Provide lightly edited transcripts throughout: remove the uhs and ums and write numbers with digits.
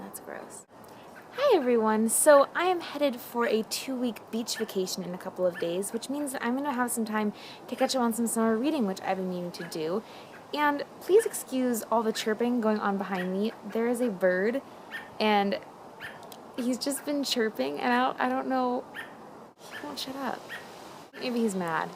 That's gross. Hi everyone, so I am headed for a 2-week beach vacation in a couple of days, which means that I'm going to have some time to catch up on some summer reading, which I've been meaning to do. And please excuse all the chirping going on behind me. There is a bird, and he's just been chirping, and I don't know, he won't shut up. Maybe he's mad.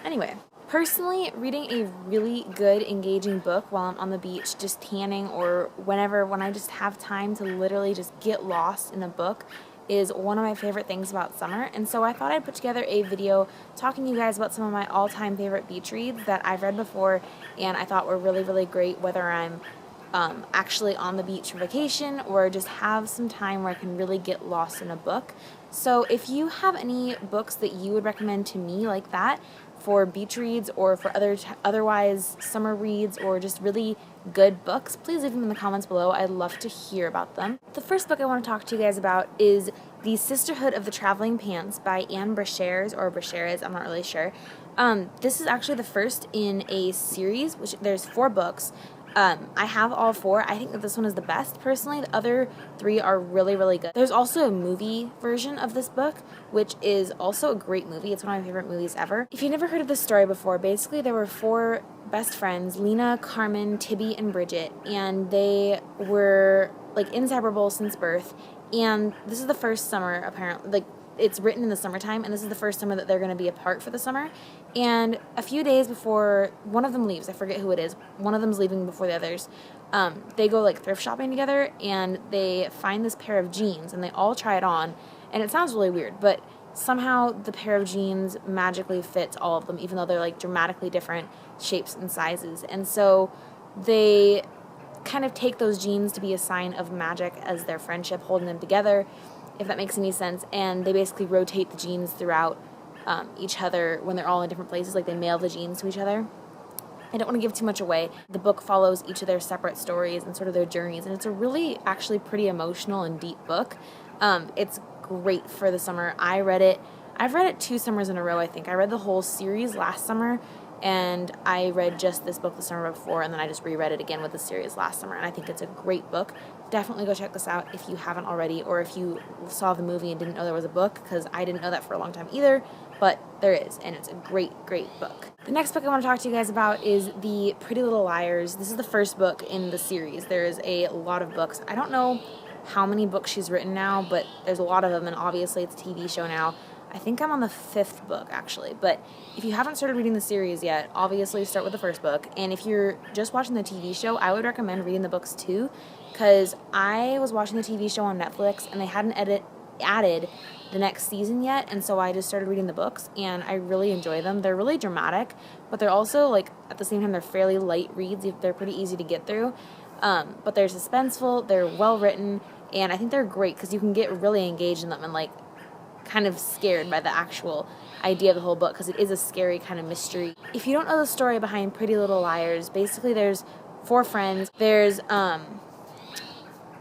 Anyway. Personally, reading a really good, engaging book while I'm on the beach, just tanning, or when I just have time to literally just get lost in a book, is one of my favorite things about summer. And so I thought I'd put together a video talking to you guys about some of my all-time favorite beach reads that I've read before and I thought were really, really great, whether I'm actually on the beach for vacation or just have some time where I can really get lost in a book. So if you have any books that you would recommend to me like that, for beach reads or for otherwise summer reads or just really good books, please leave them in the comments below. I'd love to hear about them. The first book I want to talk to you guys about is The Sisterhood of the Traveling Pants by Brashares, or Brashares, I'm not really sure. This is actually the first in a series, which there's 4 books. I have all 4. I think that this one is the best, personally. The other 3 are really, really good. There's also a movie version of this book, which is also a great movie. It's one of my favorite movies ever. If you've never heard of this story before, basically there were 4 best friends, Lena, Carmen, Tibby, and Bridget, and they were like inseparable since birth. And this is the first summer, apparently, like, it's written in the summertime, and this is the first summer that they're going to be apart for the summer. And a few days before one of them leaves, I forget who it is, one of them's leaving before the others, they go like thrift shopping together, and they find this pair of jeans, and they all try it on, and it sounds really weird, but somehow the pair of jeans magically fits all of them, even though they're like dramatically different shapes and sizes. And so they kind of take those jeans to be a sign of magic as their friendship holding them together, if that makes any sense. And they basically rotate the jeans throughout each other when they're all in different places, like they mail the jeans to each other. I don't want to give too much away. The book follows each of their separate stories and sort of their journeys, and it's a really actually pretty emotional and deep book. It's great for the summer. I've read it 2 summers in a row, I think. I read the whole series last summer, and I read just this book the summer before, and then I just reread it again with the series last summer, and I think it's a great book. Definitely go check this out if you haven't already, or if you saw the movie and didn't know there was a book, because I didn't know that for a long time either, but there is, and it's a great, great book. The next book I want to talk to you guys about is The Pretty Little Liars. This is the first book in the series. There's a lot of books. I don't know how many books she's written now, but there's a lot of them, and obviously it's a TV show now. I think I'm on the 5th book, actually, but if you haven't started reading the series yet, obviously start with the first book, and if you're just watching the TV show, I would recommend reading the books too, because I was watching the TV show on Netflix, and they hadn't added the next season yet, and so I just started reading the books, and I really enjoy them. They're really dramatic, but they're also, like, at the same time, they're fairly light reads. They're pretty easy to get through, but they're suspenseful, they're well-written, and I think they're great, because you can get really engaged in them and, like, kind of scared by the actual idea of the whole book, because it is a scary kind of mystery. If you don't know the story behind Pretty Little Liars, basically there's 4 friends. There's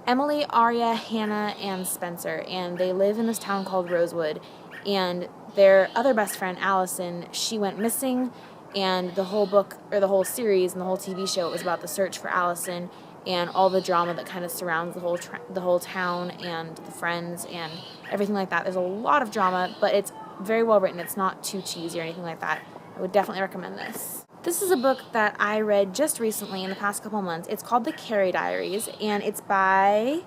Emily, Aria, Hannah, and Spencer, and they live in this town called Rosewood, and their other best friend, Allison, she went missing, and the whole book, or the whole series and the whole TV show, was about the search for Allison and all the drama that kind of surrounds the whole town and the friends and everything like that. There's a lot of drama, but it's very well written. It's not too cheesy or anything like that. I would definitely recommend this. This is a book that I read just recently in the past couple months. It's called the Carrie Diaries, and it's by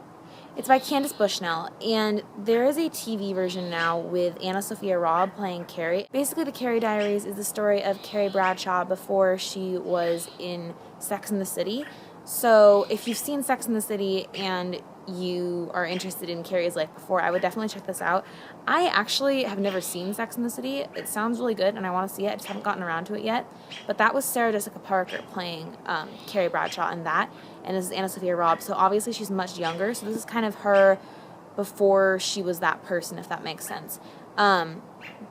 Candace Bushnell, and there is a TV version now with Anna Sophia Robb playing Carrie. Basically, the Carrie Diaries is the story of Carrie Bradshaw before she was in Sex and the City. So if you've seen Sex and the City and you are interested in Carrie's life before, I would definitely check this out. I actually have never seen Sex and the City. It sounds really good, and I want to see it. I just haven't gotten around to it yet. But that was Sarah Jessica Parker playing Carrie Bradshaw in that, and this is Anna Sophia Robb. So obviously she's much younger, so this is kind of her before she was that person, if that makes sense.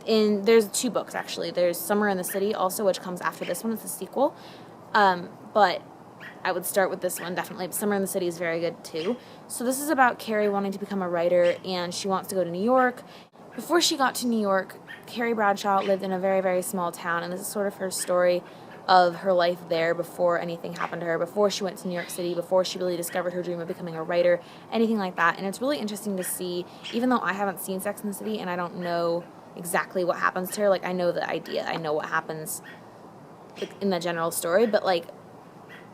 There's 2 books, actually. There's Summer in the City also, which comes after this one. It's a sequel. But I would start with this one, definitely. Summer in the City is very good, too. So this is about Carrie wanting to become a writer, and she wants to go to New York. Before she got to New York, Carrie Bradshaw lived in a very, very small town, and this is sort of her story of her life there before anything happened to her, before she went to New York City, before she really discovered her dream of becoming a writer, anything like that. And it's really interesting to see, even though I haven't seen Sex and the City and I don't know exactly what happens to her, like I know the idea, I know what happens in the general story, but like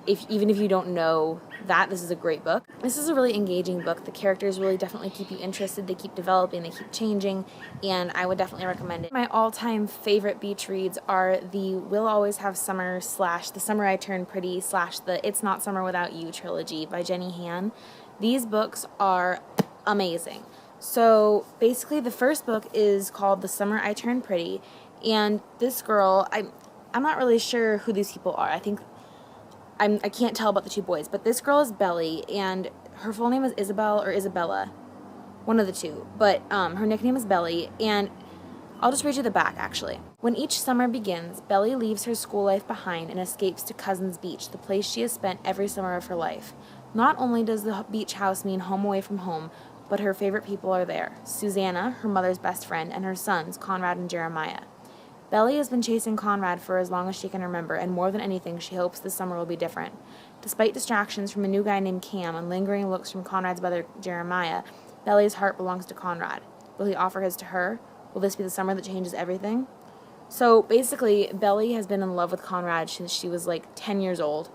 even if you don't know that, this is a great book. This is a really engaging book. The characters really definitely keep you interested. They keep developing, they keep changing, and I would definitely recommend it. My all-time favorite beach reads are the We'll Always Have Summer / The Summer I Turned Pretty / the It's Not Summer Without You trilogy by Jenny Han. These books are amazing. So basically the first book is called The Summer I Turned Pretty, and this girl, I'm not really sure who these people are. I can't tell about the two boys, but this girl is Belly, and her full name is Isabel or Isabella, one of the two, but her nickname is Belly, and I'll just read you the back, actually. When each summer begins, Belly leaves her school life behind and escapes to Cousin's Beach, the place she has spent every summer of her life. Not only does the beach house mean home away from home, but her favorite people are there. Susanna, her mother's best friend, and her sons, Conrad and Jeremiah. Belly has been chasing Conrad for as long as she can remember, and more than anything, she hopes this summer will be different. Despite distractions from a new guy named Cam and lingering looks from Conrad's brother Jeremiah, Belly's heart belongs to Conrad. Will he offer his to her? Will this be the summer that changes everything? So basically, Belly has been in love with Conrad since she was like 10 years old.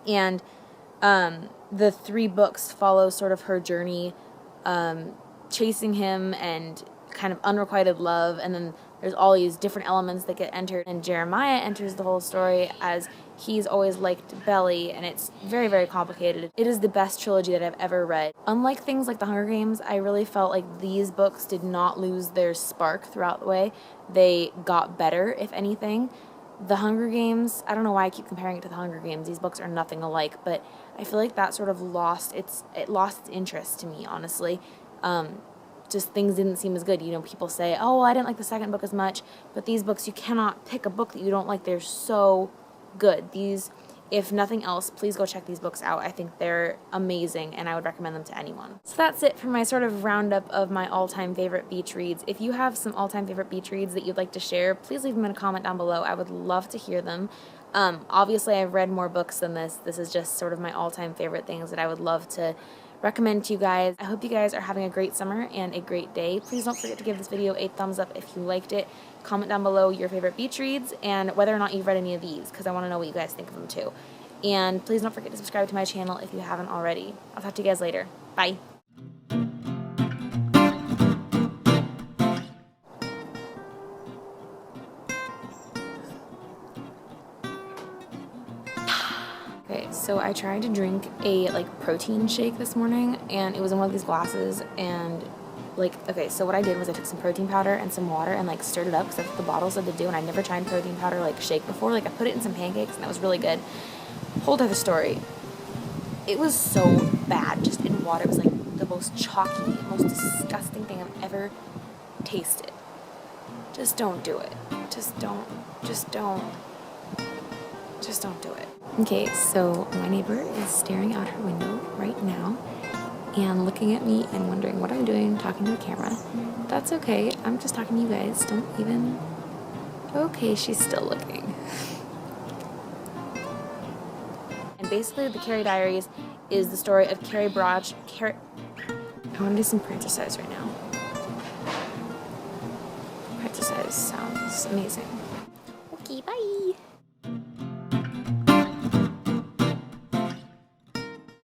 And the 3 books follow sort of her journey chasing him and kind of unrequited love, and then there's all these different elements that get entered, and Jeremiah enters the whole story as he's always liked Belly, and it's very, very complicated. It is the best trilogy that I've ever read. Unlike things like The Hunger Games, I really felt like these books did not lose their spark throughout the way. They got better, if anything. The Hunger Games, I don't know why I keep comparing it to The Hunger Games. These books are nothing alike, but I feel like that sort of lost its interest to me, honestly. Just things didn't seem as good. You know, people say, oh, well, I didn't like the second book as much, but these books, you cannot pick a book that you don't like. They're so good. These, if nothing else, please go check these books out. I think they're amazing, and I would recommend them to anyone. So that's it for my sort of roundup of my all-time favorite beach reads. If you have some all-time favorite beach reads that you'd like to share, please leave them in a comment down below. I would love to hear them. Obviously, I've read more books than this. This is just sort of my all-time favorite things that I would love to recommend to you guys. I hope you guys are having a great summer and a great day. Please don't forget to give this video a thumbs up if you liked it. Comment down below your favorite beach reads and whether or not you've read any of these, because I want to know what you guys think of them too. And please don't forget to subscribe to my channel if you haven't already. I'll talk to you guys later. Bye. Okay, so I tried to drink a protein shake this morning, and it was in one of these glasses, and okay, so what I did was I took some protein powder and some water and stirred it up, because that's what the bottle said to do, and I never tried protein powder shake before. I put it in some pancakes and that was really good. Whole other story. It was so bad, just in water. It was the most chalky, most disgusting thing I've ever tasted. Just don't do it. Just don't do it. Okay, so my neighbor is staring out her window right now and looking at me and wondering what I'm doing talking to a camera. That's okay, I'm just talking to you guys. Don't even... Okay, she's still looking. And basically the Carrie Diaries is the story of Carrie... I want to do some exercise right now. Exercise sounds amazing. Okay, bye!